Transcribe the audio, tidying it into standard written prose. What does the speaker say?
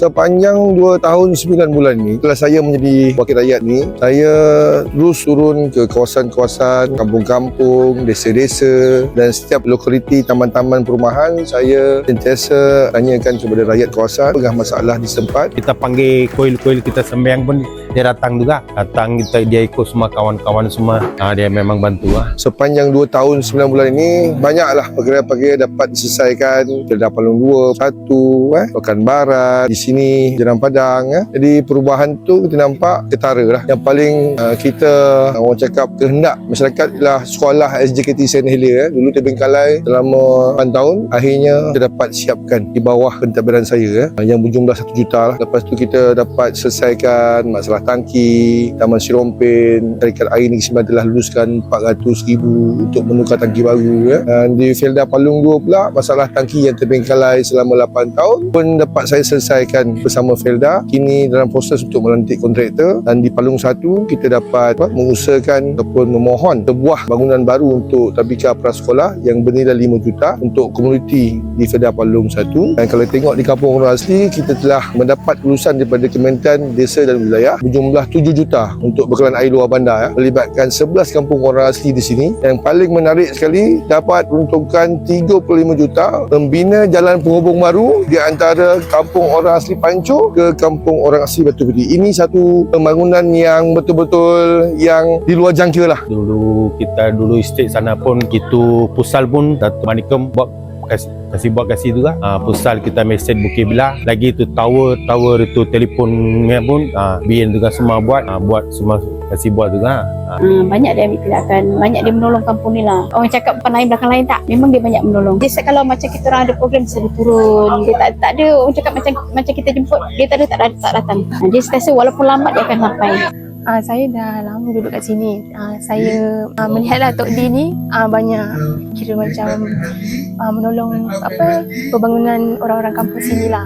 Sepanjang 2 tahun 9 bulan ni, setelah saya menjadi wakil rakyat ni, saya terus turun ke kawasan-kawasan, kampung-kampung, desa-desa dan setiap lokaliti taman-taman perumahan. Saya sentiasa tanyakan kepada rakyat kawasan apakah masalah di setempat. Kita panggil kuil-kuil kita sembahyang pun dia datang juga. Datang dia ikut semua kawan-kawan semua. Dia memang bantu lah. Sepanjang 2 tahun 9 bulan ini, banyaklah perkara-perkara dapat diselesaikan. Kedah Palung 2, 1, Pekan Barat, di sini Jalan Padang. Jadi perubahan tu kita nampak ketara lah. Yang paling kita orang cakap kehendak masyarakat ialah sekolah SJKT Saint Helier. Dulu terbengkalai selama 8 tahun. Akhirnya kita dapat siapkan di bawah pentadbiran saya yang berjumlah 1 juta lah. Lepas tu kita dapat selesaikan masalah tangki, Taman Sirompin. Syarikat Air Negeri Sembilan telah luluskan 400,000 untuk menukar tangki baru. Dan di Felda Palung 2 pula, masalah tangki yang terbengkalai selama 8 tahun pun dapat saya selesaikan bersama Felda. Kini dalam proses untuk melantik kontraktor. Dan di Palung 1 kita dapat mengusahakan ataupun memohon sebuah bangunan baru untuk tabika prasekolah yang bernilai 5 juta untuk komuniti di Felda Palung 1. Dan kalau tengok di kampung orang asli, kita telah mendapat kelulusan daripada Kementerian Desa dan Wilayah berjumlah 7 juta untuk bekalan air luar bandar, melibatkan 11 kampung orang asli di sini. Yang paling menarik sekali, dapat peruntukan 35 juta membina jalan penghubung baru di antara kampung orang asli Panco ke kampung orang asli Batu Putih. Ini satu pembangunan yang betul-betul yang di luar jangka lah. Dulu estate sana pun gitu, pusal pun Datuk Manikum buat kasih tu lah. Pusal kita mesej Bukit Belah. Lagi tu tower itu telefonnya pun BN juga semua buat semua kasih buat juga. Banyak dia ambil tindakan, banyak dia menolong kampung ni lah. Orang cakap depan lain belakang lain tak, memang dia banyak menolong. Dia kalau macam kita orang ada program bisa turun, dia tak ada orang cakap macam kita jemput, dia tak datang. Dia sentiasa walaupun lambat dia akan sampai. Saya dah lama duduk kat sini. Saya melihatlah Tok D ni banyak kira macam menolong pembangunan orang-orang kampung sini lah.